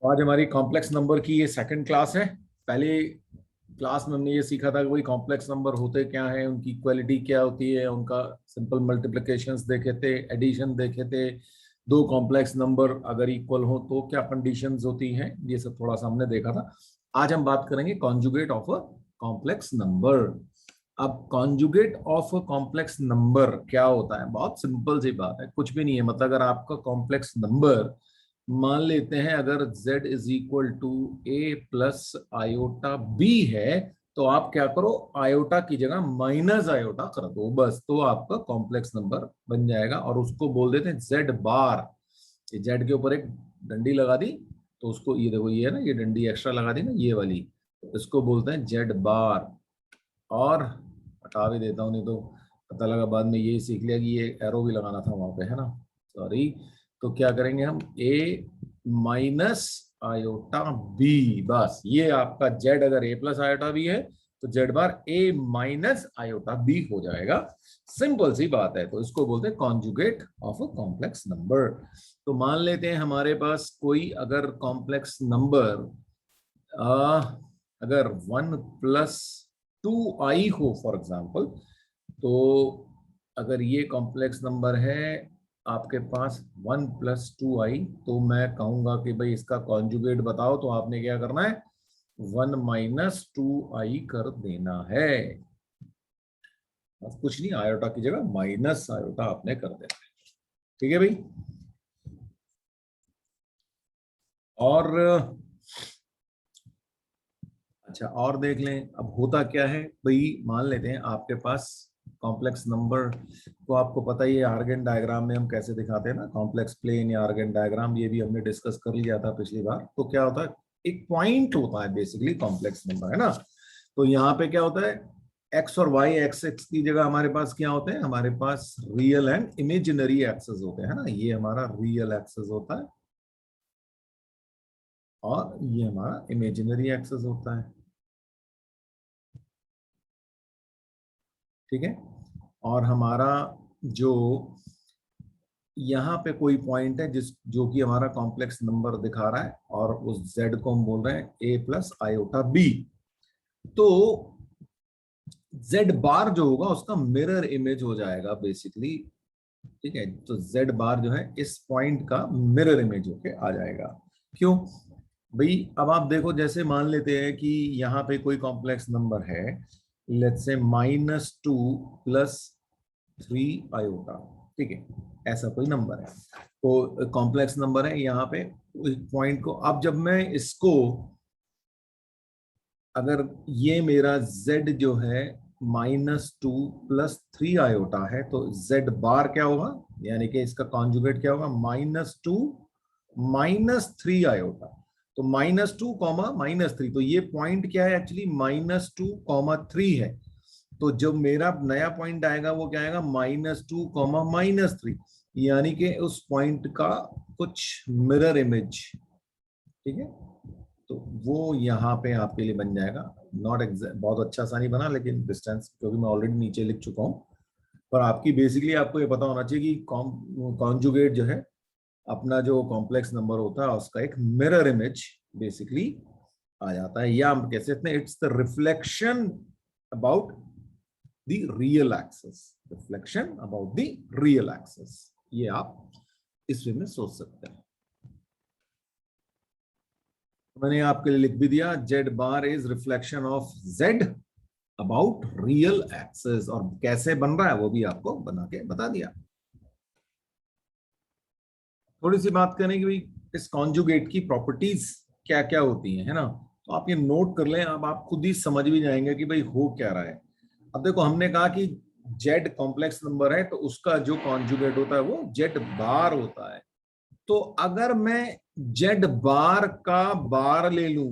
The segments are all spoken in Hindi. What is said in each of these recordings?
आज हमारी कॉम्प्लेक्स नंबर की ये सेकंड क्लास है। पहले क्लास में हमने ये सीखा था कि भाई कॉम्प्लेक्स नंबर होते क्या हैं, उनकी इक्वालिटी क्या होती है, उनका सिंपल मल्टीप्लिकेशंस देखे थे, एडिशन देखे थे। दो कॉम्प्लेक्स नंबर अगर इक्वल हो तो क्या कंडीशंस होती हैं, ये सब थोड़ा सा हमने देखा था। आज हम बात करेंगे conjugate of a complex number. अब conjugate of a complex number क्या होता है? बहुत सिंपल सी बात है, कुछ भी नहीं है। मतलब अगर आपका कॉम्प्लेक्स नंबर मान लेते हैं, अगर z is equal to A plus iota B है, तो आप क्या करो, आयोटा की जगह माइनस आयोटा कर दो, बस। तो आपका कॉम्प्लेक्स नंबर बन जाएगा और उसको बोल देते हैं जेड बार। जेड के ऊपर एक डंडी लगा दी, तो उसको, ये देखो, ये है ना, ये डंडी एक्स्ट्रा लगा दी ना, ये वाली, इसको बोलते हैं जेड बार। और हटा भी देता हूँ, नहीं तो पता लगा बाद में ये सीख लिया कि ये एरो भी लगाना था वहां पे, है ना, सॉरी। तो क्या करेंगे हम, ए माइनस आयोटा बी, बस। ये आपका जेड अगर ए प्लस आयोटा बी है तो जेड बार ए माइनस आयोटा बी हो जाएगा। सिंपल सी बात है। तो इसको बोलते हैं conjugate of a complex number. तो मान लेते हैं हमारे पास कोई अगर कॉम्प्लेक्स नंबर अगर 1 + 2i हो फॉर एग्जाम्पल, तो अगर ये कॉम्प्लेक्स नंबर है आपके पास 1 + 2i, तो मैं कहूंगा कि भाई इसका कॉन्जुगेट बताओ, तो आपने क्या करना है, 1 - 2i कर देना है। बस, कुछ नहीं, आयोटा की जगह माइनस आयोटा आपने कर देना है। ठीक है भाई। और अच्छा, और देख लें अब होता क्या है भाई। मान लेते हैं आपके पास कॉम्प्लेक्स नंबर को, आपको पता ही है आर्गन डायग्राम में हम कैसे दिखाते हैं ना, कॉम्प्लेक्स प्लेन या आर्गन डायग्राम, ये भी हमने डिस्कस कर लिया था पिछली बार। तो क्या होता है, एक पॉइंट होता है बेसिकली कॉम्प्लेक्स नंबर, है ना। तो यहाँ पे क्या होता है, एक्स और वाई एक्सेस की जगह हमारे पास क्या होते हैं, हमारे पास रियल एंड इमेजिनरी एक्सेस होते हैं ना। ये हमारा रियल एक्सेस होता है और ये हमारा इमेजिनरी एक्सेस होता है। ठीक है। और हमारा जो यहाँ पे कोई पॉइंट है जिस जो कि हमारा कॉम्प्लेक्स नंबर दिखा रहा है, और उस z को हम बोल रहे हैं a प्लस आयोटा b। तो z बार जो होगा उसका मिरर इमेज हो जाएगा बेसिकली। ठीक है। तो z बार जो है इस पॉइंट का मिरर इमेज होके आ जाएगा। क्यों भाई? अब आप देखो, जैसे मान लेते हैं कि यहाँ पे कोई कॉम्प्लेक्स नंबर है, लेट्स से -2 + 3 आयोटा। ठीक है, ऐसा कोई नंबर है, तो कॉम्प्लेक्स नंबर है यहाँ पे। पॉइंट को अब जब मैं इसको, अगर ये मेरा z जो है -2 + 3 आयोटा है, तो z बार क्या होगा, यानी कि इसका कॉन्जुगेट क्या होगा, -2 - 3 आयोटा। तो -2, -3, तो ये पॉइंट क्या है एक्चुअली, -2, 3 है। तो जो मेरा नया पॉइंट आएगा वो क्या आएगा, -2, -3, यानी कि उस पॉइंट का कुछ मिरर इमेज। ठीक है। तो वो यहाँ पे आपके लिए बन जाएगा। नॉट एग्जैक्ट, बहुत अच्छा सा नहीं बना, लेकिन डिस्टेंस क्योंकि मैं ऑलरेडी नीचे लिख चुका हूँ। पर आपकी बेसिकली आपको ये पता होना चाहिए कि कॉन्जुगेट जो है, अपना जो कॉम्प्लेक्स नंबर होता है उसका एक मिरर इमेज बेसिकली आ जाता है, या हम कह सकते हैं it's the reflection about the real access. Reflection about the real access, ये आप इस वे में सोच सकते हैं। मैंने आपके लिए लिख भी दिया, Z bar is reflection of Z about real access, और कैसे बन रहा है वो भी आपको बना के बता दिया। थोड़ी सी बात करें कि भाई इस कॉन्जुगेट की प्रॉपर्टीज क्या क्या होती हैं, है ना। तो आप ये नोट कर लें, अब आप खुद ही समझ भी जाएंगे कि भाई हो क्या रहा है। अब देखो, हमने कहा कि जेड कॉम्प्लेक्स नंबर है तो उसका जो कॉन्जुगेट होता है वो जेड बार होता है। तो अगर मैं जेड बार का बार ले लूं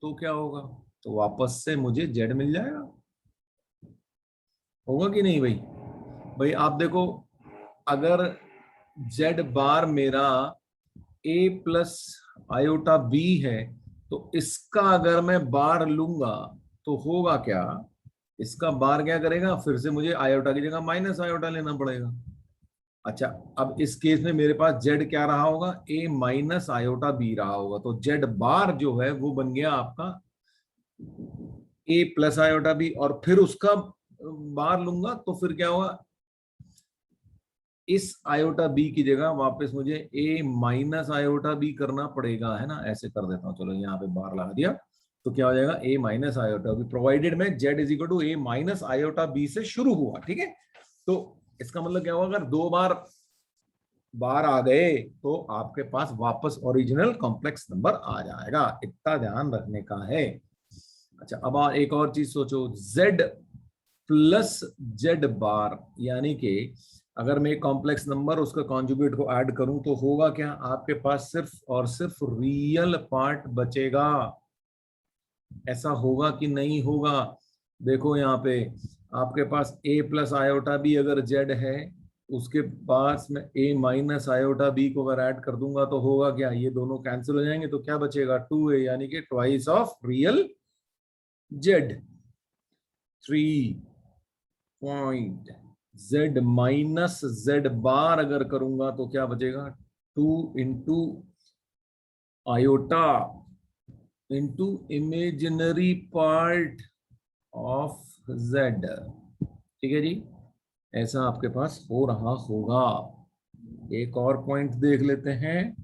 तो क्या होगा, तो वापस से मुझे जेड मिल जाएगा। होगा कि नहीं भाई? भाई आप देखो, अगर जेड बार मेरा ए प्लस आयोटा बी है, तो इसका अगर मैं बार लूंगा तो होगा क्या, इसका बार क्या करेगा, फिर से मुझे आयोटा की जगह माइनस आयोटा लेना पड़ेगा। अच्छा, अब इस केस में मेरे पास जेड क्या रहा होगा, ए माइनस आयोटा बी रहा होगा, तो जेड बार जो है वो बन गया आपका ए प्लस आयोटा बी, और फिर उसका बार लूंगा तो फिर क्या होगा, इस आयोटा बी की जगह वापस मुझे ए माइनस आयोटा बी करना पड़ेगा, है ना। ऐसे कर देता हूं, चलो यहाँ पे बार लगा दिया, तो क्या हो जाएगा, A minus iota B, provided में Z is equal to A minus iota B से शुरू हुआ, ठीक है। तो इसका मतलब क्या होगा, अगर दो बार बार आ गए तो आपके पास वापस ओरिजिनल कॉम्प्लेक्स नंबर आ जाएगा, इतना ध्यान रखने का है। अच्छा, अब एक और चीज सोचो, z प्लस जेड बार, यानी कि अगर मैं कॉम्प्लेक्स नंबर उसका कॉन्जुगेट को ऐड करूं तो होगा क्या, आपके पास सिर्फ और सिर्फ रियल पार्ट बचेगा। ऐसा होगा कि नहीं होगा, देखो यहाँ पे आपके पास a प्लस आयोटा बी अगर z है, उसके पास में a माइनस आयोटा बी को अगर ऐड कर दूंगा तो होगा क्या, ये दोनों कैंसिल हो जाएंगे, तो क्या बचेगा 2a, यानी कि twice of real z। 3 minus Z bar अगर करूंगा तो क्या बचेगा, 2 iota into imaginary part of Z, ठीक है जी। ऐसा आपके पास हो रहा होगा। एक और पॉइंट देख लेते हैं,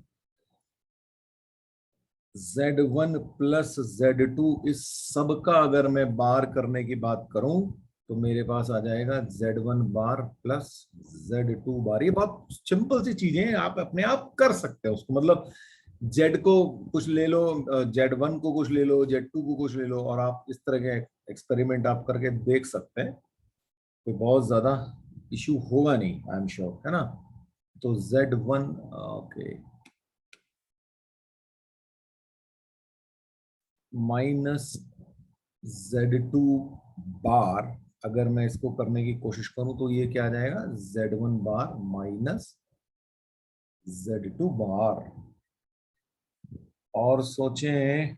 Z1 प्लस Z2, इस सब का अगर मैं बार करने की बात करूं तो मेरे पास आ जाएगा Z1 बार प्लस Z2 बार। ये बहुत सिंपल सी चीजें हैं, आप अपने आप कर सकते हैं उसको, मतलब Z को कुछ ले लो, Z1 को कुछ ले लो, Z2 को कुछ ले लो, और आप इस तरह के एक्सपेरिमेंट आप करके देख सकते हैं, कोई बहुत ज्यादा इशू होगा नहीं, आई एम श्योर, है ना। तो Z1, ओके, माइनस Z2 बार, अगर मैं इसको करने की कोशिश करूं तो ये क्या आ जाएगा, Z1 बार माइनस Z2 बार। और सोचें,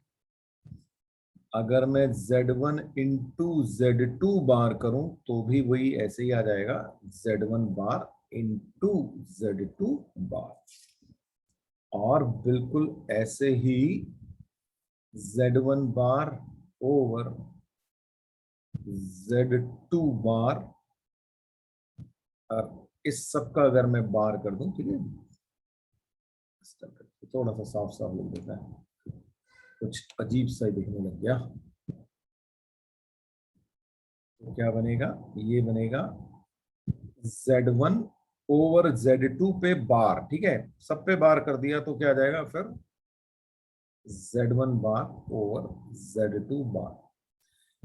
अगर मैं Z1 इंटू Z2 बार करूं तो भी वही ऐसे ही आ जाएगा, Z1 बार इंटू Z2 बार, और बिल्कुल ऐसे ही Z1 बार ओवर Z2 बार। इस सब का अगर मैं बार कर दूं, ठीक है, थोड़ा सा साफ साफ लिख देता है, कुछ अजीब सा ही दिखने लग गया। तो क्या बनेगा, ये बनेगा Z1 ओवर Z2 पे बार, ठीक है, सब पे बार कर दिया तो क्या आ जाएगा फिर, Z1 बार ओवर Z2 बार।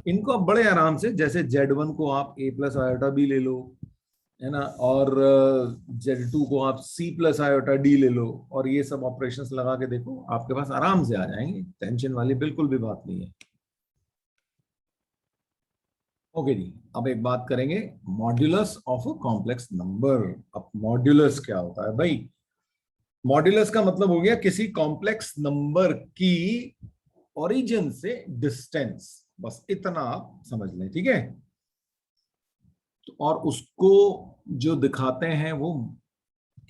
इनको आप बड़े आराम से, जैसे Z1 को आप a प्लस आयोटा बी ले लो, है ना, और Z2 को आप C प्लस आयोटा डी ले लो, और ये सब ऑपरेशंस लगा के देखो, आपके पास आराम से आ जाएंगे, टेंशन वाली बिल्कुल भी बात नहीं है। ओके जी, अब एक बात करेंगे modulus of a complex number. अब मॉड्यूलस क्या होता है भाई, मॉड्यूलस का मतलब हो गया किसी कॉम्प्लेक्स नंबर की ओरिजिन से डिस्टेंस, बस इतना आप समझ लें, ठीक है। तो और उसको जो दिखाते हैं वो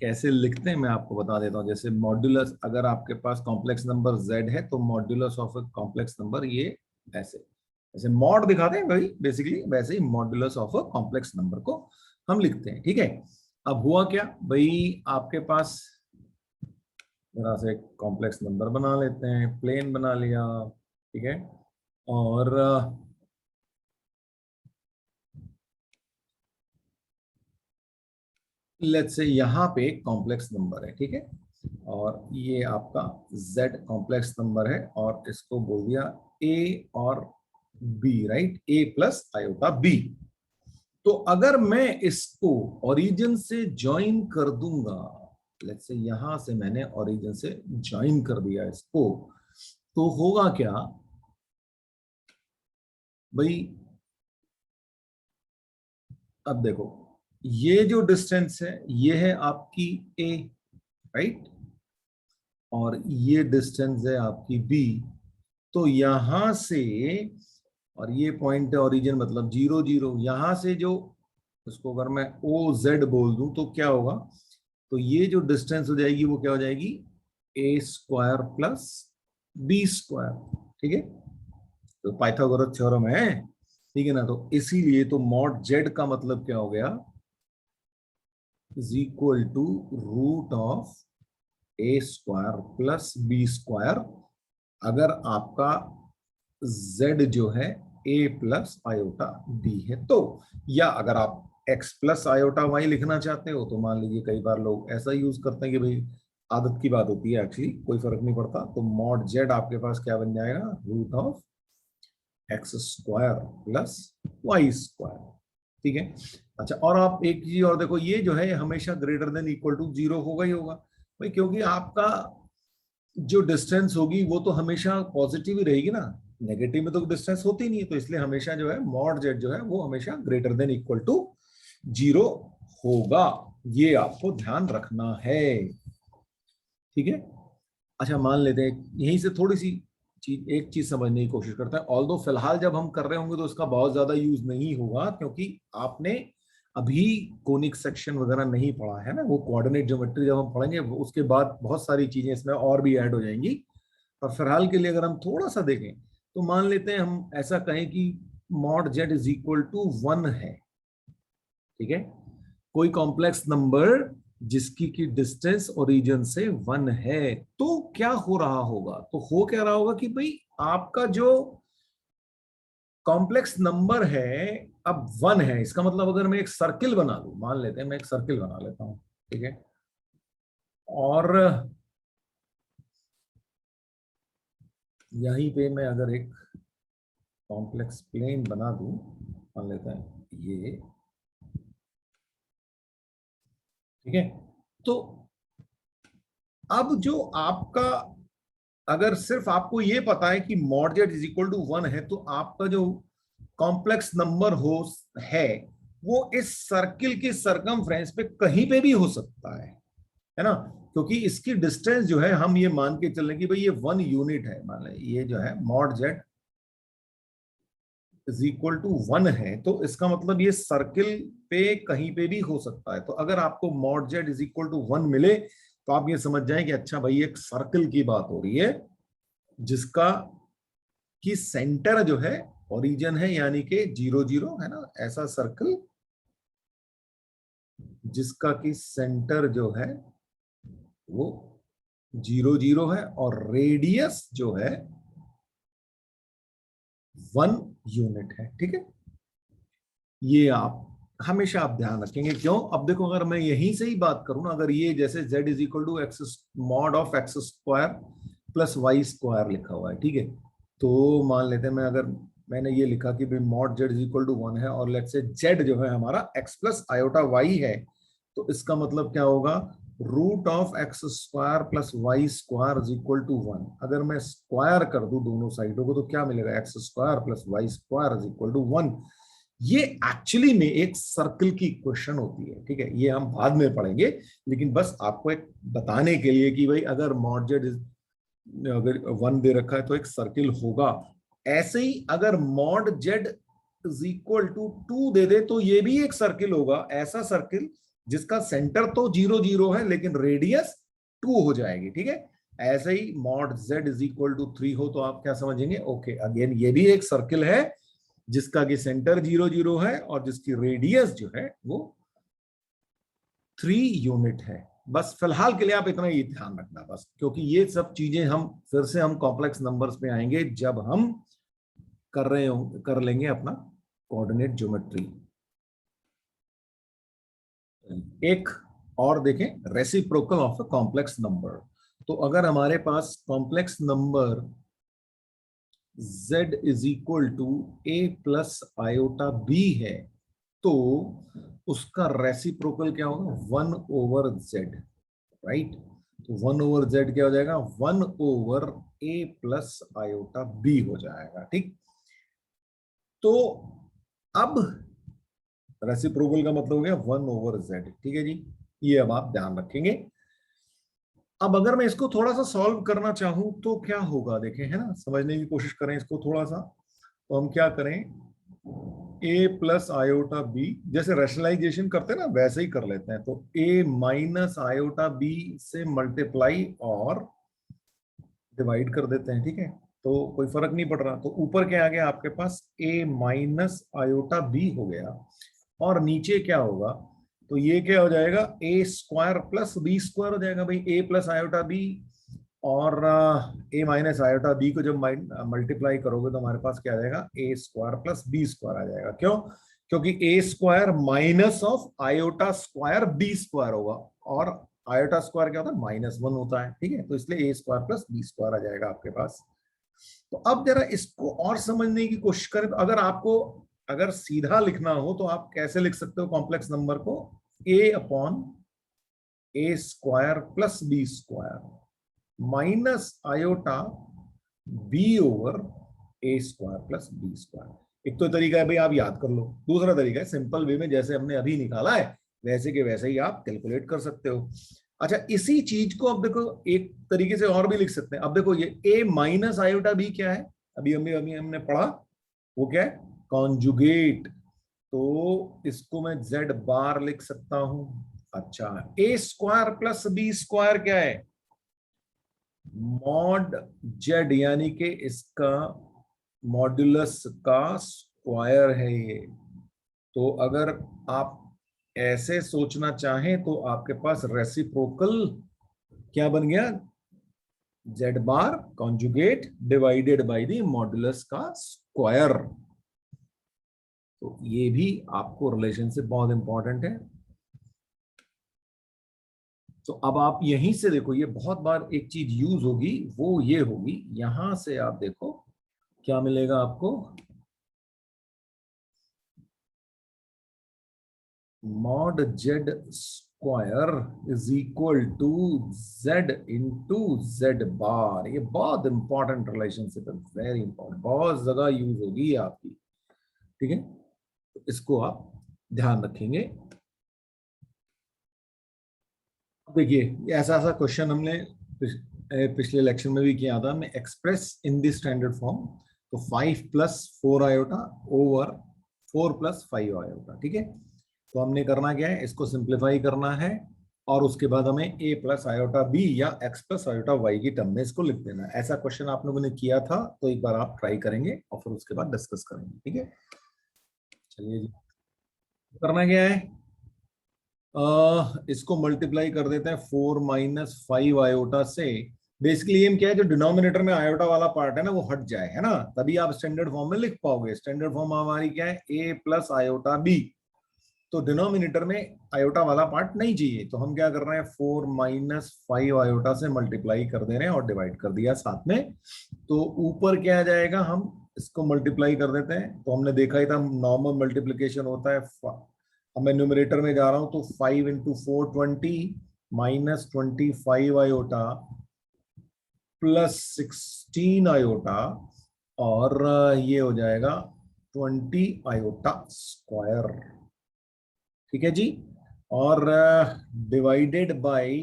कैसे लिखते हैं मैं आपको बता देता हूं। जैसे मॉड्यूलस, अगर आपके पास कॉम्प्लेक्स नंबर z है तो modulus of a complex number ये ऐसे, जैसे मॉड दिखाते हैं भाई बेसिकली, वैसे ही modulus of a complex number को हम लिखते हैं, ठीक है। अब हुआ क्या भाई, आपके पास जरा से एक कॉम्प्लेक्स नंबर बना लेते हैं, प्लेन बना लिया, ठीक है, और लेट्स से यहाँ पे एक कॉम्प्लेक्स नंबर है, ठीक है, और ये आपका z कॉम्प्लेक्स नंबर है, और इसको बोल दिया a और b, right, a plus iota b। तो अगर मैं इसको ओरिजिन से ज्वाइन कर दूंगा, लेट्स से यहां से मैंने ओरिजिन से ज्वाइन कर दिया इसको, तो होगा क्या भाई, अब देखो, ये जो डिस्टेंस है ये है आपकी a, राइट, और ये डिस्टेंस है आपकी b। तो यहां से, और ये पॉइंट है ओरिजिन, मतलब 0 0, यहां से जो इसको अगर मैं ओ जेड बोल दूं तो क्या होगा, तो ये जो डिस्टेंस हो जाएगी वो क्या हो जाएगी, ए स्क्वायर प्लस बी स्क्वायर। ठीक है, तो पाइथागोरस थ्योरम है, ठीक है ना। तो इसीलिए तो मॉड जेड का मतलब क्या हो गया, is equal to root of A square plus B square, अगर आपका z जो है a प्लस आयोटा b है तो, या अगर आप x प्लस आयोटा y लिखना चाहते हो तो मान लीजिए कई बार लोग ऐसा यूज करते हैं कि भाई आदत की बात होती है, एक्चुअली कोई फर्क नहीं पड़ता, तो मॉड z आपके पास क्या बन जाएगा, root of x square plus y square. ठीक है, अच्छा और आप एक चीज और देखो, ये जो है हमेशा greater than equal to zero होगा ही होगा भाई, क्योंकि आपका जो डिस्टेंस होगी वो तो हमेशा पॉजिटिव ही रहेगी ना, नेगेटिव में तो डिस्टेंस होती नहीं है, तो इसलिए हमेशा जो है मॉड जेड जो है वो हमेशा greater than equal to zero होगा, ये आपको ध्यान रखना है। ठीक है, अच्छा मान लेते हैं यहीं से थोड़ी सी चीज, एक चीज समझने की कोशिश करते हैं, ऑल्दो फिलहाल जब हम कर रहे होंगे तो इसका बहुत ज्यादा यूज नहीं होगा, क्योंकि आपने अभी कोनिक सेक्शन वगैरह नहीं पढ़ा है ना, वो कोऑर्डिनेट ज्योमेट्री जब हम पढ़ेंगे उसके बाद बहुत सारी चीजें इसमें और भी ऐड हो जाएंगी। पर फिलहाल के लिए अगर हम थोड़ा सा देखें तो मान लेते हैं हम ऐसा कहें कि mod Z is equal to 1 है। ठीक है, कोई कॉम्प्लेक्स नंबर जिसकी की डिस्टेंस ओरिजिन से 1 है, तो क्या हो रहा होगा, तो हो क्या रहा होगा कि भाई आपका जो कॉम्प्लेक्स नंबर है अब 1 है, इसका मतलब अगर मैं एक सर्किल बना लूं, मान लेते हैं मैं एक सर्किल बना लेता हूं, ठीक है, और यहीं पे मैं अगर एक कॉम्प्लेक्स प्लेन बना दूं, मान लेते हैं ये, ठीक है, तो अब जो आपका, अगर सिर्फ आपको ये पता है कि mod Z is equal to 1 है, तो आपका जो कॉम्प्लेक्स नंबर हो है वो इस सर्किल की सरकमफ्रेंस पे कहीं पे भी हो सकता है ना, क्योंकि इसकी डिस्टेंस जो है हम ये मान के चल रहे कि भाई ये 1 यूनिट है, मान लें ये जो है mod Z is equal to 1 है, तो इसका मतलब ये सर्किल पे कहीं पे भी हो सकता है। तो अगर आपको mod Z is equal to 1 मिले तो आप ये समझ जाएं कि अच्छा भाई एक सर्किल की बात हो रही है जिसका कि सेंटर जो है ओरिजिन है, यानी कि 0 0 है ना, ऐसा सर्कल जिसका कि सेंटर जो है वो 0 0 है और रेडियस जो है 1 यूनिट है। ठीक है, ये आप हमेशा आप ध्यान रखेंगे, क्यों, अब देखो अगर मैं यहीं से ही बात करूं ना, अगर ये जैसे z is equal to x mod of x square plus y square लिखा हुआ है, ठीक है, तो मान लेते हैं मैं अगर मैंने ये लिखा कि भाई mod Z is equal to 1 है और लेट्स से जेड जो है हमारा एक्स प्लस आयोटा वाई है, तो इसका मतलब क्या होगा, root of x square plus y square is equal to 1। अगर मैं स्क्वायर कर दूं दोनों साइडों को तो क्या मिलेगा, x square plus y square is equal to 1। ये एक्चुअली में एक सर्कल की क्वेश्चन होती है, ठीक है, ये हम बाद में पढ़ेंगे, लेकिन बस आपको एक बताने के लिए कि भाई अगर मॉड जेड अगर 1 दे रखा है तो एक सर्किल होगा। ऐसे ही अगर mod Z is equal to 2 दे दे तो ये भी एक सर्किल होगा, ऐसा सर्किल जिसका सेंटर तो 0 0 है लेकिन रेडियस 2 हो जाएगी। ठीक है, ऐसे ही mod Z is equal to 3 हो तो आप क्या समझेंगे, ओके अगेन ये भी एक सर्किल है जिसका कि सेंटर 0 0 है और जिसकी रेडियस जो है वो 3 यूनिट है। बस फिलहाल के लिए आप इतना ही ध्यान रखना बस, क्योंकि ये सब चीजें हम फिर से हम कॉम्प्लेक्स नंबर्स पे आएंगे जब हम कर लेंगे अपना कोऑर्डिनेट ज्योमेट्री। एक और देखें, reciprocal of a complex number. तो अगर हमारे पास complex number z is equal to a plus iota b है, तो उसका रेसिप्रोकल क्या होगा, 1/z, राइट। तो 1/z क्या हो जाएगा, 1/a प्लस आयोटा b हो जाएगा। ठीक, तो अब रेसिप्रोकल का मतलब हो गया 1/z। ठीक है जी, ये अब आप ध्यान रखेंगे। अब अगर मैं इसको थोड़ा सा सॉल्व करना चाहूं तो क्या होगा, देखें है ना, समझने की कोशिश करें इसको थोड़ा सा, तो हम क्या करें, ए प्लस आयोटा बी, जैसे रैशनलाइजेशन करते हैं ना वैसे ही कर लेते हैं। तो ए माइनस आयोटा बी से मल्टीप्लाई और डिवाइड कर देते हैं, ठीक है। तो कोई फर्क नहीं पड़ रहा। तो ऊपर क्या आ गया आपके पास, ए माइनस आयोटा बी हो गया, और नीचे क्या होगा, तो ये क्या हो जाएगा, A square plus B square हो जाएगा भाई। ए प्लस आयोटा बी और ए माइनस आयोटा बी को जब मल्टीप्लाई करोगे तो हमारे पास क्या आ जाएगा, A square plus B square आ जाएगा। क्यों? क्योंकि A square minus of iota square B square होगा, और आयोटा स्क्वायर क्या होता है, -1 होता है, ठीक है। तो इसलिए ए स्क्वायर प्लस बी स्क्वायर आ जाएगा आपके पास। तो अब जरा इसको और समझने की कोशिश करें। तो अगर आपको अगर सीधा लिखना हो तो आप कैसे लिख सकते हो कॉम्प्लेक्स नंबर को, A upon A square plus B square minus iota B over A square plus B square. एक तो तरीका है भाई आप याद कर लो, दूसरा तरीका है सिंपल वे में जैसे हमने अभी निकाला है वैसे के वैसे ही आप कैलकुलेट कर सकते हो। अच्छा, इसी चीज को अब देखो एक तरीके से और भी लिख सकते हैं। अब देखो ये ए माइनस आयोटा बी क्या है, अभी हमने पढ़ा, वो क्या है, कॉन्जुगेट। तो इसको मैं जेड बार लिख सकता हूं। अच्छा, ए स्क्वायर प्लस बी स्क्वायर क्या है, मॉड जेड, यानी कि इसका मॉड्यूलस का स्क्वायर है ये। तो अगर आप ऐसे सोचना चाहें तो आपके पास रेसिप्रोकल क्या बन गया, Z bar conjugate divided by the modulus का स्क्वायर। तो ये भी आपको रिलेशनशिप बहुत इंपॉर्टेंट है। तो अब आप यहीं से देखो, ये बहुत बार एक चीज यूज होगी, वो ये होगी, यहां से आप देखो क्या मिलेगा आपको, mod Z square is equal to Z into Z bar. ये बहुत इंपॉर्टेंट रिलेशनशिप है, वेरी इंपॉर्टेंट, बहुत जगह यूज होगी आपकी, ठीक है। तो इसको आप ध्यान रखेंगे। देखिए ऐसा ऐसा क्वेश्चन हमने पिछले लेक्चर में भी किया था, मैं express in the standard form. तो 5 plus 4 iota over 4 plus 5 iota, ठीक है। तो हमने करना क्या है, इसको सिंप्लीफाई करना है, और उसके बाद हमें ए प्लस आयोटा बी या एक्स प्लस आयोटा वाई की टर्म में इसको लिख देना है। ऐसा क्वेश्चन आप लोगों ने किया था, तो एक बार आप ट्राई करेंगे और फिर उसके बाद डिस्कस करेंगे, ठीक है। चलिए जी, करना क्या है, इसको मल्टीप्लाई कर देते हैं 4 माइनस 5 आयोटा से। बेसिकली एम क्या है, जो डिनोमिनेटर में आयोटा वाला पार्ट है ना वो हट जाए, है ना, तभी आप स्टैंडर्ड फॉर्म में लिख पाओगे। स्टैंडर्ड फॉर्म हमारी क्या है, ए प्लस आयोटा बी। तो डिनोमिनेटर में आयोटा वाला पार्ट नहीं चाहिए, तो हम क्या कर रहे हैं, 4 माइनस 5 आयोटा से मल्टीप्लाई कर दे रहे हैं और डिवाइड कर दिया साथ में। तो ऊपर क्या आ जाएगा, हम इसको मल्टीप्लाई कर देते हैं। तो हमने देखा ही था नॉर्मल मल्टीप्लीकेशन होता है। अब मैं न्यूमरेटर में जा रहा हूं, तो 5 into 4 20 minus 25 iota plus 16 iota, और ये हो जाएगा 20 आयोटा स्क्वायर, ठीक है जी। और डिवाइडेड बाय,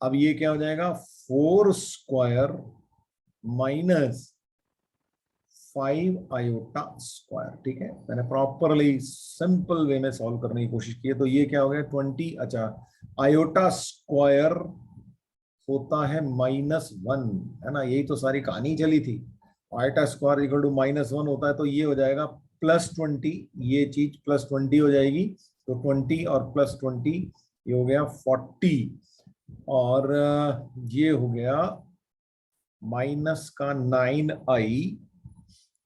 अब ये क्या हो जाएगा, 4 स्क्वायर माइनस 5 आयोटा स्क्वायर, ठीक है। मैंने प्रॉपरली सिंपल वे में सॉल्व करने की कोशिश की है। तो ये क्या हो गया 20, अच्छा आयोटा स्क्वायर होता है -1, है ना, यही तो सारी कहानी चली थी। आयोटा स्क्वायर इक्वल टू -1 होता है, तो ये हो जाएगा +20, ये चीज +20 हो जाएगी। तो 20 और +20 ये हो गया 40, और ये हो गया माइनस का 9i,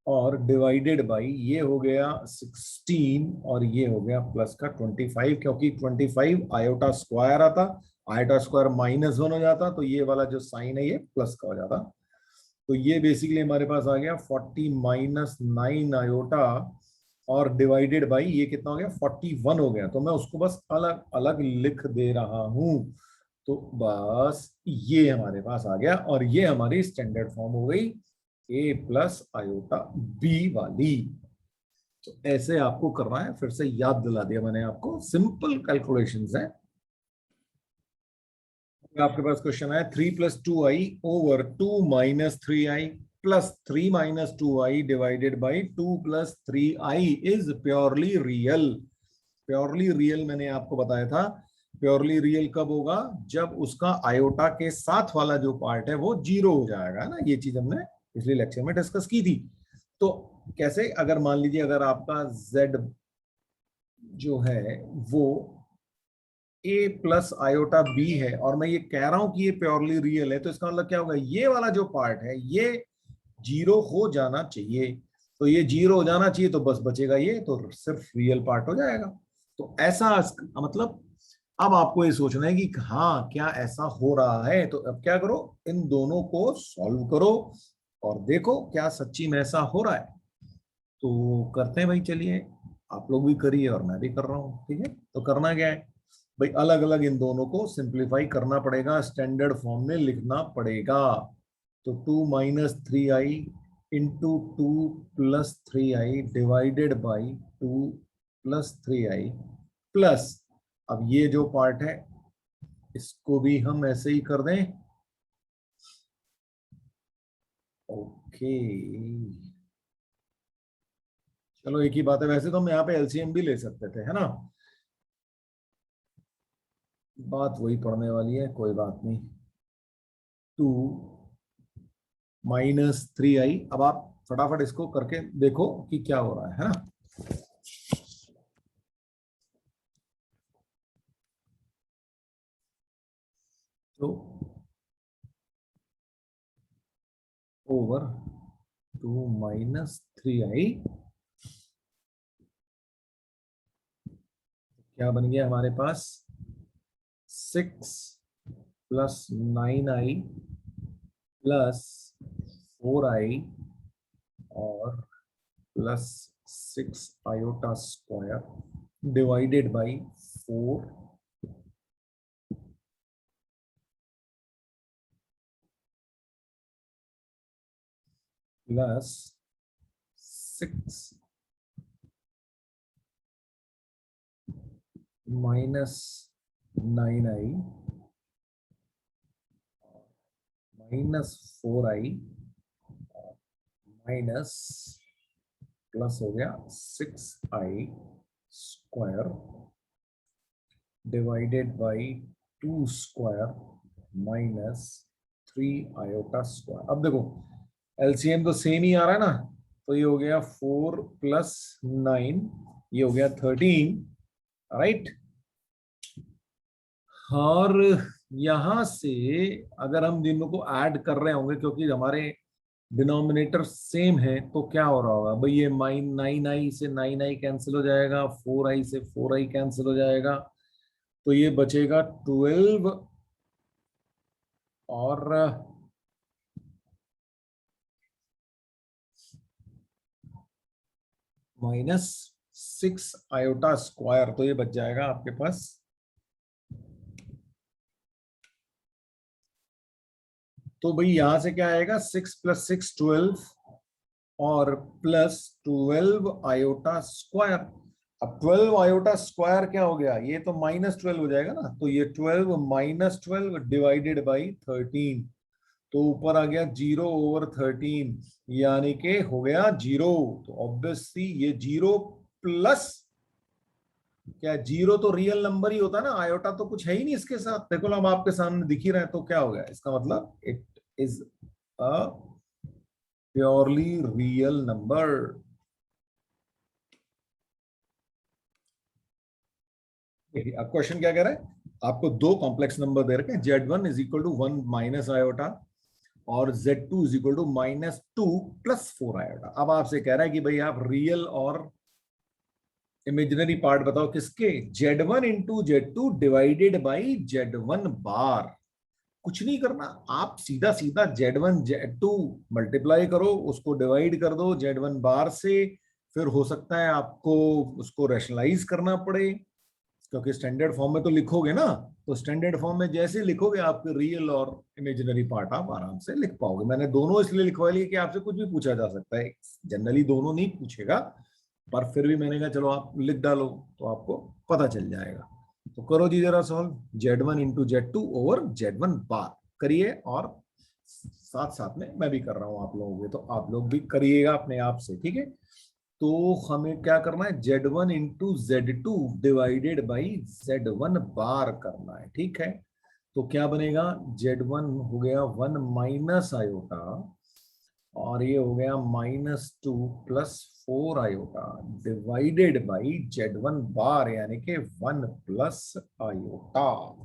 और डिवाइडेड बाई ये हो गया 16, और ये हो गया प्लस का 25, क्योंकि 25 आयोटा स्क्वायर आता, आयोटा स्क्वायर -1 हो जाता, तो ये वाला जो साइन है ये प्लस का हो जाता। तो ये बेसिकली हमारे पास आ गया 40 माइनस 9 आयोटा, और डिवाइडेड बाई ये कितना हो गया 41 हो गया। तो मैं उसको बस अलग अलग लिख दे रहा हूं। तो बस ये हमारे पास आ गया, और ये हमारी स्टैंडर्ड फॉर्म हो गई ए प्लस आयोटा बी वाली। तो ऐसे आपको करना है, फिर से याद दिला दिया मैंने आपको, सिंपल कैलकुलेशंस है। आपके पास क्वेश्चन है 3 + 2i over 2 - 3i। Plus 3 minus 2i divided by 2 plus 3i is purely real. Purely real मैंने आपको बताया था। प्योरली रियल कब होगा? जब उसका आयोटा के साथ वाला जो पार्ट है वो जीरो हो जाएगा ना। ये चीज हमने पिछले लेक्चर में डिस्कस की थी। तो कैसे? अगर मान लीजिए अगर आपका z जो है वो a प्लस आयोटा b है और मैं ये कह रहा हूं कि ये प्योरली रियल है, तो इसका मतलब क्या होगा? ये वाला जो पार्ट है ये जीरो हो जाना चाहिए। तो ये जीरो हो जाना चाहिए तो बस बचेगा ये, तो सिर्फ रियल पार्ट हो जाएगा। तो ऐसा मतलब अब आपको ये सोचना है कि हाँ क्या ऐसा हो रहा है। तो अब क्या करो, इन दोनों को सॉल्व करो और देखो क्या सच्ची में ऐसा हो रहा है। तो करते हैं भाई, चलिए आप लोग भी करिए और मैं भी कर रहा हूँ। ठीक है, तो करना क्या है भाई, अलग अलग इन दोनों को सिंप्लीफाई करना पड़ेगा, स्टैंडर्ड फॉर्म में लिखना पड़ेगा। तो 2 minus 3i into 2 plus 3i divided by 2 plus 3i plus, अब ये जो पार्ट है इसको भी हम ऐसे ही कर दें। ओके, चलो एक ही बात है। वैसे तो हम यहाँ पे एलसीएम भी ले सकते थे, है ना। बात वही पड़ने वाली है, कोई बात नहीं। 2 माइनस 3i, अब आप फटाफट इसको करके देखो कि क्या हो रहा है ना। तो ओवर 2 माइनस 3i क्या बन गया हमारे पास? 6 प्लस 9i प्लस 4i और plus 6 iota square divided by 4 plus 6 minus 9i minus 4i minus plus हो गया 6i square divided by 2 square minus 3 iota square. अब देखो एलसीएम तो सेम ही आ रहा है ना, तो ये हो गया 4 प्लस 9, ये हो गया 13, राइट। और यहां से अगर हम दोनों को ऐड कर रहे होंगे, क्योंकि हमारे डिनोमिनेटर सेम है, तो क्या हो रहा होगा भाई, ये 9i से 9i कैंसिल हो जाएगा, 4i से 4i कैंसिल हो जाएगा, तो ये बचेगा 12 और माइनस 6 आयोटा स्क्वायर, तो ये बच जाएगा आपके पास। तो भाई यहां से क्या आएगा? 6 प्लस 6 12 और प्लस 12 आयोटा स्क्वायर। अब 12 आयोटा स्क्वायर क्या हो गया? ये तो -12 हो जाएगा ना, तो ये 12 माइनस 12 डिवाइडेड बाई 13, तो ऊपर आ गया 0 ओवर 13, यानी कि हो गया 0। तो ऑब्वियसली ये 0 प्लस क्या, 0 तो रियल नंबर ही होता है ना, आयोटा तो कुछ है ही नहीं इसके साथ। देखो हम आपके सामने दिख ही रहे हैं, तो क्या हो गया इसका मतलब? It is a purely real number. अब क्वेश्चन क्या कह रहा है? आपको दो कॉम्प्लेक्स नंबर दे रखे हैं, Z1 is equal to 1 minus iota और Z2 is equal to -2 plus 4 iota. अब आपसे कह रहा है कि भाई आप रियल और इमेजिनरी पार्ट बताओ किसके? Z1 into Z2 divided by Z1 बार। कुछ नहीं करना, आप सीधा सीधा Z1 Z2 मल्टीप्लाई करो, उसको डिवाइड कर दो Z1 बार से। फिर हो सकता है आपको उसको रैशनलाइज करना पड़े, क्योंकि स्टैंडर्ड फॉर्म में तो लिखोगे ना, तो स्टैंडर्ड फॉर्म में जैसे लिखोगे आपके रियल और इमेजिनरी पार्ट आप आराम से लिख पाओगे। मैंने दोनों इसलिए लिखवा लिए कि आपसे कुछ भी पूछा जा सकता है, जनरली दोनों नहीं पूछेगा, पर फिर भी मैंने कहा चलो आप लिख डालो तो आपको पता चल जाएगा। तो करो जी जरा solve. Z1 into Z2 over Z1 बार करिए और साथ साथ में मैं भी कर रहा हूं आप लोगों के, तो आप लोग भी करिएगा अपने आप से, ठीक है। तो हमें क्या करना है, Z1 into Z2 divided by Z1 बार करना है, ठीक है। तो क्या बनेगा, Z1 हो गया 1 माइनस आयोटा, और ये हो गया -2 plus 4 iota divided by Z1 बार, यानी कि 1 प्लस आयोटा।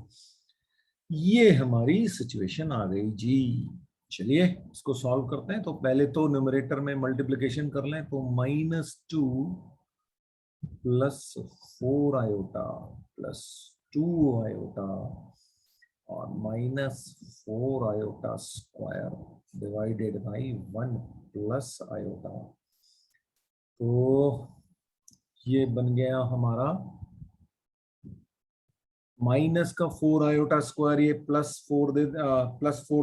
ये हमारी सिचुएशन आ गई जी। चलिए इसको सॉल्व करते हैं। तो पहले तो न्यूमरेटर में मल्टीप्लिकेशन कर लें, तो -2 प्लस 4 आयोटा प्लस 2 आयोटा और -4 iota square divided by 1 plus iota. तो ये बन गया हमारा माइनस का 4 आयोटा स्क्वायर, ये प्लस 4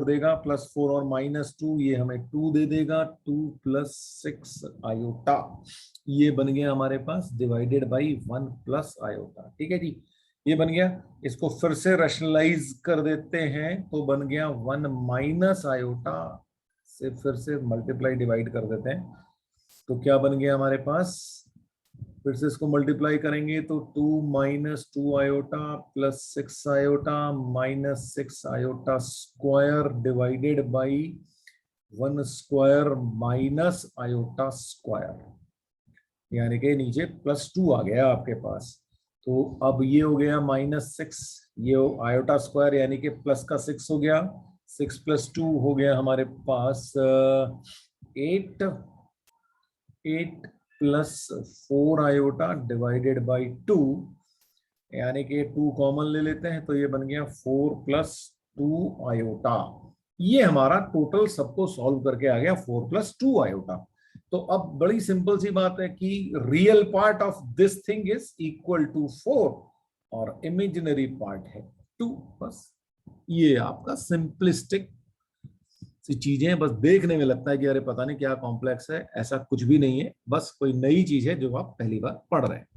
देगा, +4 और -2 ये हमें 2 दे देगा, 2 प्लस 6 आयोटा, ये बन गया हमारे पास डिवाइडेड बाई 1 प्लस आयोटा, ठीक है जी। ये बन गया। इसको फिर से रैशनलाइज कर देते हैं, तो बन गया 1 माइनस आयोटा से फिर से मल्टीप्लाई डिवाइड कर देते हैं, तो क्या बन गया हमारे पास, फिर से इसको मल्टीप्लाई करेंगे तो 2 minus 2 iota plus 6 iota -6 iota square divided by 1 square minus iota square, यानी कि नीचे +2 आ गया आपके पास। तो अब ये हो गया -6, ये आयोटा स्क्वायर यानी कि प्लस का 6 हो गया, 6 + 2 हो गया हमारे पास 8 प्लस 4 आयोटा डिवाइडेड बाई 2, यानी कि 2 कॉमन ले लेते हैं, तो ये बन गया 4 + 2 आयोटा। ये हमारा टोटल सबको सॉल्व करके आ गया 4 + 2 आयोटा। तो अब बड़ी सिंपल सी बात है कि real part of this thing is equal to 4 और इमेजिनरी पार्ट है 2, बस ये आपका सिंपलिस्टिक सी चीजें, बस देखने में लगता है कि अरे पता नहीं क्या कॉम्प्लेक्स है, ऐसा कुछ भी नहीं है, बस कोई नई चीज है जो आप पहली बार पढ़ रहे हैं।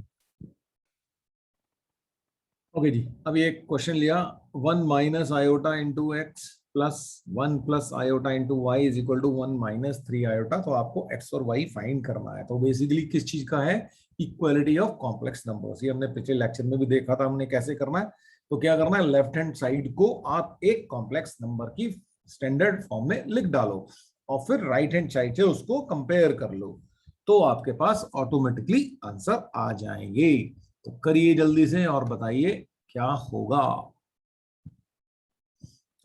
ओके जी, अब ये क्वेश्चन लिया 1 minus iota into x plus 1 plus iota into y is equal to 1 minus 3 iota. तो आपको एक्स और वाई फाइंड करना है। तो बेसिकली किस चीज का है, इक्वालिटी ऑफ कॉम्प्लेक्स नंबर्स। ये हमने पिछले लेक्चर में भी देखा था हमने कैसे करना है। तो क्या करना है, लेफ्ट हैंड साइड को आप एक कॉम्प्लेक्स नंबर की स्टैंडर्ड फॉर्म में लिख डालो और फिर राइट हैंड साइड से उसको कंपेयर कर लो, तो आपके पास ऑटोमेटिकली आंसर आ जाएंगे। तो करिए जल्दी से और बताइए क्या होगा।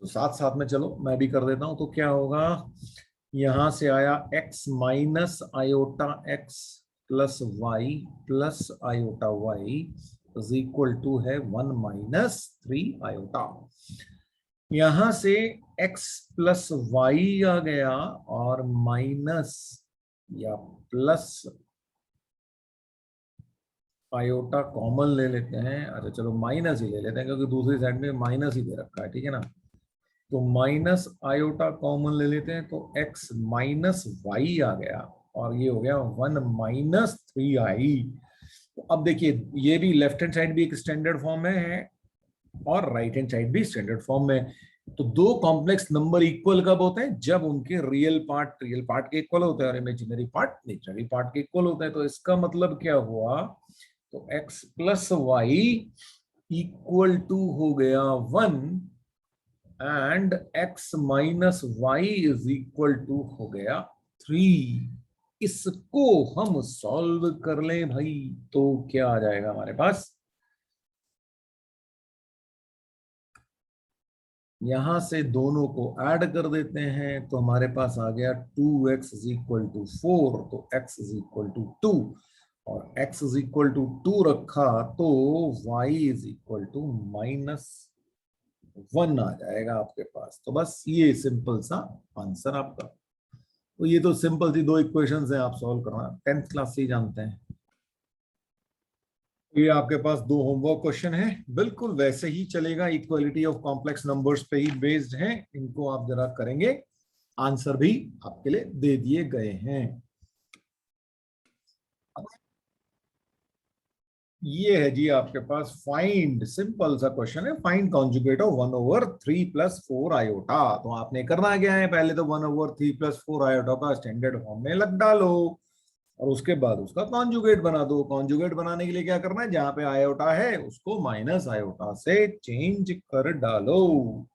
तो साथ साथ में चलो मैं भी कर देता हूं। तो क्या होगा, यहां से आया x minus iota x plus y plus iota y is equal to है 1 माइनस 3 आयोटा। यहां से x प्लस वाई आ गया और माइनस या प्लस आयोटा कॉमन ले लेते हैं। अच्छा चलो माइनस ही ले लेते हैं क्योंकि दूसरी साइड में माइनस ही दे रखा है, ठीक है ना। तो माइनस आयोटा कॉमन ले लेते हैं, तो x माइनस वाई आ गया और ये हो गया 1 माइनस 3i। तो अब देखिए ये भी लेफ्ट हैंड साइड भी एक स्टैंडर्ड फॉर्म में है और राइट हैंड साइड भी स्टैंडर्ड फॉर्म में। तो दो कॉम्प्लेक्स नंबर इक्वल कब होते हैं, जब उनके रियल पार्ट के इक्वल होते हैं और इमेजिनरी पार्ट नेचुरली पार्ट के इक्वल होते हैं। तो इसका मतलब क्या हुआ, तो x plus y equal to हो गया 1 and x minus y is equal to हो गया 3। इसको हम सॉल्व कर लें भाई, तो क्या आ जाएगा हमारे पास, यहां से दोनों को ऐड कर देते हैं तो हमारे पास आ गया 2x इज इक्वल टू 4, तो x इज इक्वल टू 2 और x इज इक्वल टू 2 रखा तो y इज इक्वल टू -1 आ जाएगा आपके पास। तो बस ये सिंपल सा आंसर आपका। तो ये तो सिंपल सी दो इक्वेशंस हैं, आप सॉल्व करना 10th क्लास से ही जानते हैं। ये आपके पास दो होमवर्क क्वेश्चन है, बिल्कुल वैसे ही चलेगा, इक्वालिटी ऑफ कॉम्प्लेक्स नंबर्स पे ही बेस्ड हैं। इनको आप जरा करेंगे, आंसर भी आपके लिए दे दिए गए हैं। ये है जी आपके पास फाइंड, सिंपल सा क्वेश्चन है, फाइंड कॉन्जुगेट ऑफ 1/3 + 4 आयोटा। तो आपने करना क्या है, पहले तो 1/3 + 4 आयोटा का स्टैंडर्ड फॉर्म में लग डालो और उसके बाद उसका कॉन्जुगेट बना दो। कॉन्जुगेट बनाने के लिए क्या करना है, जहां पे आयोटा है उसको माइनस आयोटा से चेंज कर डालो।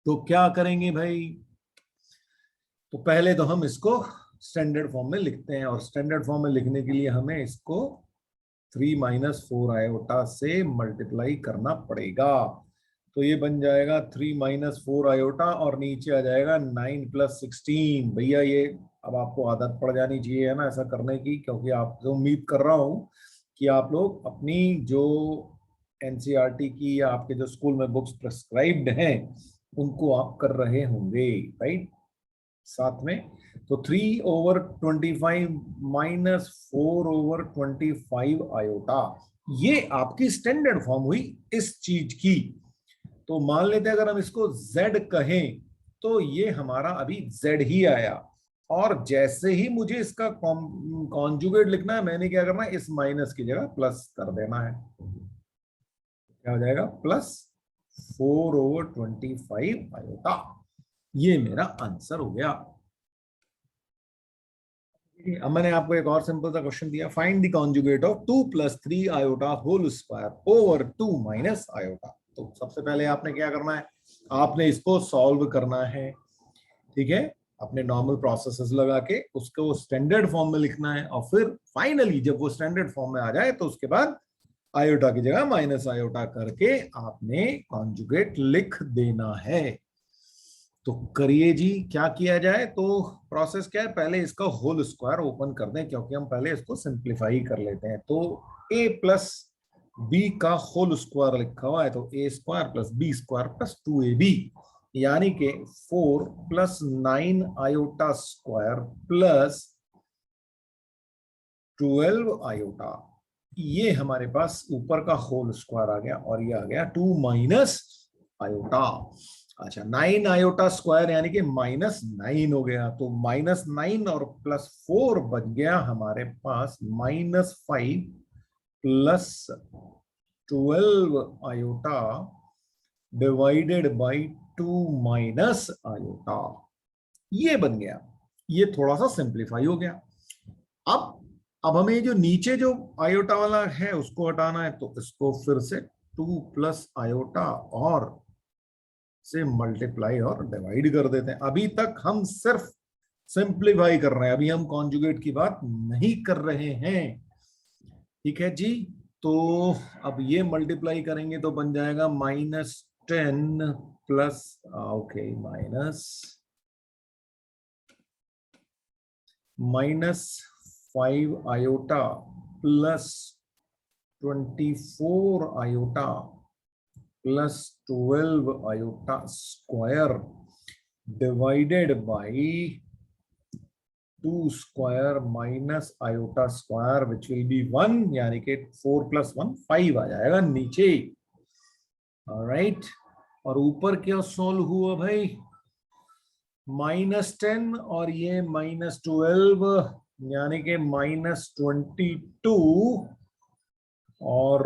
तो क्या करेंगे भाई, तो पहले तो हम इसको स्टैंडर्ड फॉर्म में लिखते हैं, और स्टैंडर्ड फॉर्म में लिखने के लिए हमें इसको 3 - 4 आयोटा से मल्टीप्लाई करना पड़ेगा। तो ये बन जाएगा 3 - 4 आयोटा और नीचे आ जाएगा 9 + 16। भैया ये अब आपको आदत पड़ जानी चाहिए है ना ऐसा करने की, क्योंकि आपसे उम्मीद कर रहा हूं कि आप लोग अपनी जो एनसीईआरटी की या आपके जो स्कूल में बुक्स प्रिस्क्राइब्ड हैं उनको आप कर रहे होंगे, राइट, साथ में। तो 3/25 -4/25 आयोटा, ये आपकी स्टैंडर्ड फॉर्म हुई इस चीज की। तो मान लेते हैं अगर हम इसको z कहें तो ये हमारा अभी z ही आया, और जैसे ही मुझे इसका कॉन्जुगेट लिखना है मैंने क्या करना है, इस माइनस की जगह प्लस कर देना है। क्या हो जाएगा, +4/25 आयोटा। ये मेरा आंसर हो गया। अब मैंने आपको एक और सिंपल सा क्वेश्चन दिया, find the conjugate of 2 + 3 iota whole square over 2 - iota. तो सबसे पहले आपने क्या करना है, आपने इसको सॉल्व करना है, ठीक है, अपने नॉर्मल प्रोसेसेस लगा के उसको स्टैंडर्ड फॉर्म में लिखना है, और फिर फाइनली जब वो स्टैंडर्ड फॉर्म में आ जाए तो उसके बाद आयोटा की जगह माइनस आयोटा करके आपने कॉन्जुगेट लिख देना है। तो करिए जी, क्या किया जाए, तो प्रोसेस क्या है, पहले इसका होल स्क्वायर ओपन कर दें, क्योंकि हम पहले इसको सिंप्लीफाई कर लेते हैं। तो a + b का होल स्क्वायर लिखा हुआ है, तो a² + b² + 2ab, यानी कि 4 + 9 आयोटा स्क्वायर प्लस 12 आयोटा, ये हमारे पास ऊपर का होल स्क्वायर आ गया, और ये आ गया 2 - आयोटा। अच्छा, 9 आयोटा स्क्वायर यानी कि -9 हो गया, तो -9 और +4 बच गया हमारे पास -5 + 12 आयोटा डिवाइडेड बाई 2 - आयोटा, ये बन गया। ये थोड़ा सा सिंप्लीफाई हो गया। अब हमें जो नीचे जो आयोटा वाला है उसको हटाना है, तो इसको फिर से 2 + आयोटा और से मल्टीप्लाई और डिवाइड कर देते हैं। अभी तक हम सिर्फ सिंप्लीफाई कर रहे हैं, अभी हम कॉन्जुगेट की बात नहीं कर रहे हैं, ठीक है जी। तो अब ये मल्टीप्लाई करेंगे तो बन जाएगा -10 plus okay -5 iota plus 24 iota plus 12 iota square divided by 2 square minus iota square which will be 1, यानी कि 4 + 1 5 आ जाएगा नीचे, राइट। और ऊपर क्या सोल्व हुआ भाई, -10 और ये -12, यानी कि -22 और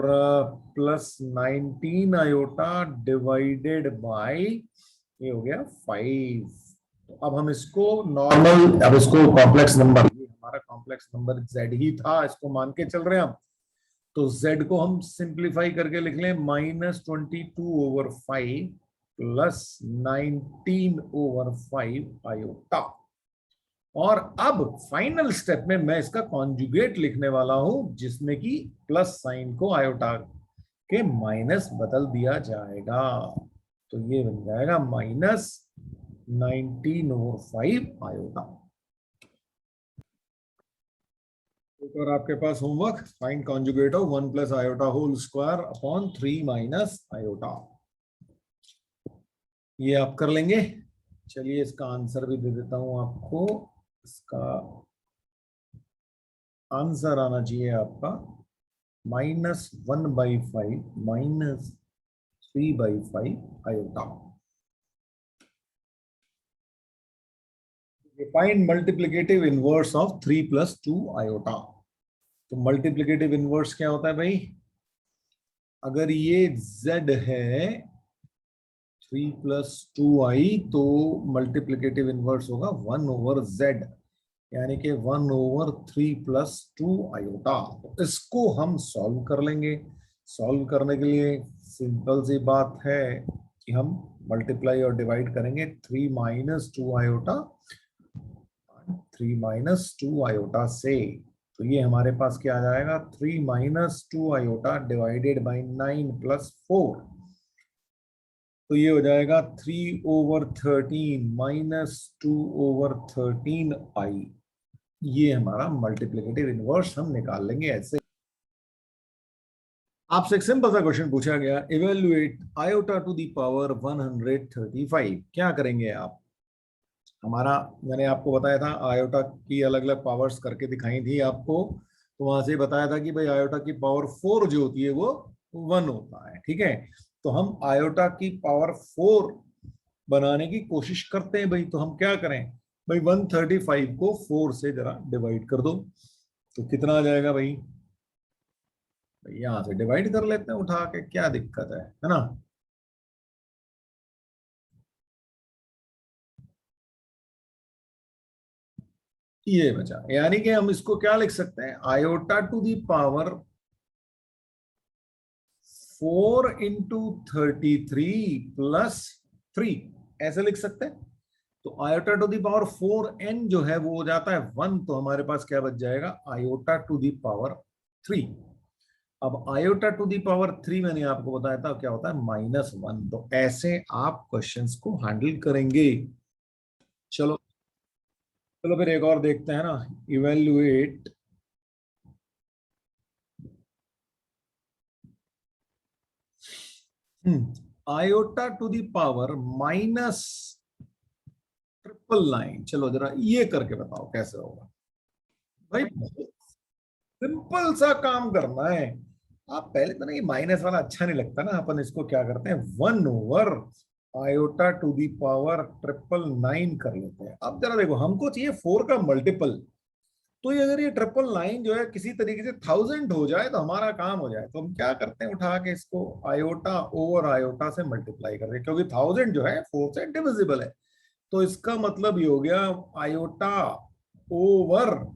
+19 आयोटा डिवाइडेड बाय, ये हो गया 5। तो अब हम इसको नॉर्मल, अब इसको कॉम्प्लेक्स नंबर, ये हमारा कॉम्प्लेक्स नंबर z ही था, इसको मान के चल रहे हैं हम, तो z को हम सिंप्लीफाई करके लिख लें -22/5 + 19/5 आयोटा। और अब फाइनल स्टेप में मैं इसका कॉन्जुगेट लिखने वाला हूं, जिसमें कि प्लस साइन को आयोटा के माइनस बदल दिया जाएगा, तो ये बन जाएगा -19/5 आयोटा। और आपके पास homework, find conjugate of 1 + iota whole square upon 3 - iota, ये आप कर लेंगे। चलिए इसका आंसर भी दे देता हूं आपको। इसका आंसर आना चाहिए आपका -1/5 -3/5 iota. Find multiplicative inverse of 3 + 2 iota. तो मल्टीप्लिकेटिव इनवर्स क्या होता है भाई? अगर ये z है 3 + 2i, तो मल्टीप्लिकेटिव इनवर्स होगा 1/z, यानी कि 1/3 + 2 आयोटा। तो इसको हम सॉल्व कर लेंगे। सॉल्व करने के लिए सिंपल सी बात है कि हम मल्टीप्लाई और डिवाइड करेंगे 3 - 2 आयोटा 3 - 2 आयोटा से। तो ये हमारे पास क्या आ जाएगा? 3 - 2 आयोटा डिवाइडेड बाई 9 + 4। तो ये हो जाएगा 3/13 - 2/13i। ये हमारा मल्टीप्लिकेटिव इनवर्स हम निकाल लेंगे ऐसे। आपसे एक सिंपल सा क्वेश्चन पूछा गया, evaluate iota to the power 135। क्या करेंगे आप? हमारा, मैंने आपको बताया था आयोटा की अलग अलग पावर्स करके दिखाई थी आपको, तो वहां से बताया था कि भाई आयोटा की पावर 4 जो होती है वो 1 होता है, ठीक है। तो हम आयोटा की पावर 4 बनाने की कोशिश करते हैं भाई। तो हम क्या करें भाई? 135 को 4 से जरा डिवाइड कर दो, तो कितना आ जाएगा भाई? यहां से डिवाइड कर लेते हैं उठा के, क्या दिक्कत है ना। ये बचा, यानी कि हम इसको क्या लिख सकते हैं? आयोटा टू दी पावर 4 × 33 + 3, ऐसे लिख सकते हैं। तो iota to the power 4n जो है वो हो जाता है 1, तो हमारे पास क्या बच जाएगा? Iota to the power 3। अब आयोटा टू दी पावर 3 मैंने आपको बताया था क्या होता है? -1। तो ऐसे आप क्वेश्चंस को हैंडल करेंगे। चलो चलो फिर एक और देखते हैं ना। Evaluate iota to the power -999। चलो जरा ये करके बताओ कैसे होगा भाई। सिंपल सा काम करना है। आप पहले तो ना, ये माइनस वाला अच्छा नहीं लगता ना, अपन इसको क्या करते हैं 1/आयोटा टू दी पावर 999 कर लेते हैं। अब जरा देखो, हमको चाहिए 4 का मल्टीपल। तो ये अगर ये 999 जो है किसी तरीके से 1000 हो जाए तो हमारा काम हो जाए। तो हम क्या करते हैं, उठा के इसको आयोटा ओवर आयोटा से मल्टीप्लाई कर रहे हैं, क्योंकि 1000 जो है 4 से डिविजिबल है। तो इसका मतलब ये हो गया iota over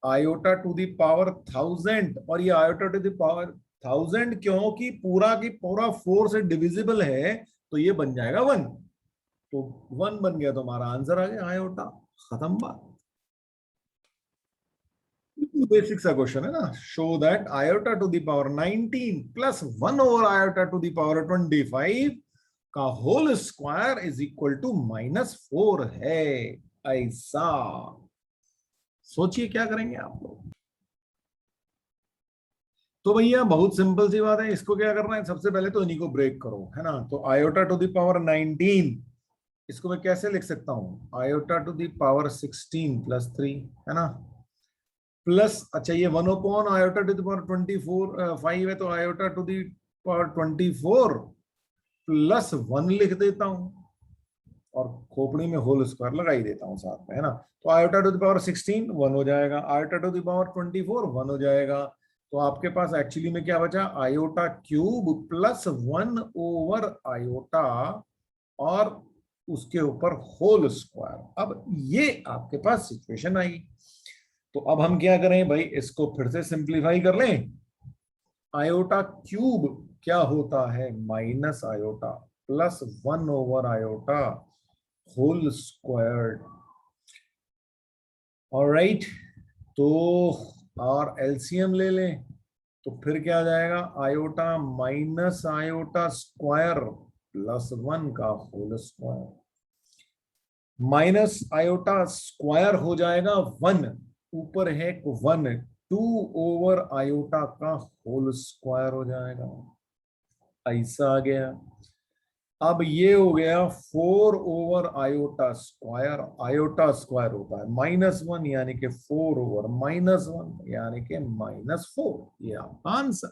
iota to the power 1000। और ये आयोटा टू दी पावर 1000 क्योंकि पूरा की पूरा 4 से डिविजिबल है, तो ये बन जाएगा 1। तो 1 बन गया तो हमारा आंसर आ गया आयोटा। खत्म बात। बेसिक सा क्वेश्चन है ना। Show that iota to the power 19 + 1 iota to the power 25 का whole square is equal to -4 है। ऐसा सोचिए क्या करेंगे आप लोग। तो भैया बहुत सिंपल सी बात है, इसको क्या करना है? सबसे पहले तो इन्हीं को ब्रेक करो, है ना। तो आयोटा टू दी पावर 19, इसको मैं कैसे लिख सकता हूं? आयोटा टू दी पावर 16 + 3, है ना। प्लस, अच्छा ये 1 आयोटा टू दी पावर 5 है, तो आयोटा टू दी पावर 24 + 1 लिख देता हूं, और खोपड़ी में होल स्क्वायर लगाई देता हूं साथ में, है ना। तो आयोटा टू द पावर 16 1 हो जाएगा, आयोटा टू द पावर 24 1 हो जाएगा। तो आपके पास एक्चुअली में क्या बचा? आयोटा क्यूब +1 आयोटा और उसके ऊपर होल स्क्वायर। अब ये आपके पास सिचुएशन आई। तो अब हम क्या करें भाई? इसको फिर से सिंप्लीफाई कर लें। आयोटा क्यूब क्या होता है? Minus iota +1 iota whole squared. Alright, तो और एलसीएम ले लें, तो फिर क्या आ जाएगा? आयोटा माइनस आयोटा स्क्वायर +1 का whole square, minus iota square हो जाएगा 1, ऊपर है 1, 2/आयोटा का होल स्क्वायर हो जाएगा। ऐसा आ गया। अब ये हो गया 4/आयोटा स्क्वायर। आयोटा स्क्वायर होता है -1, यानी कि 4/-1 यानी कि -4। ये आपका आंसर।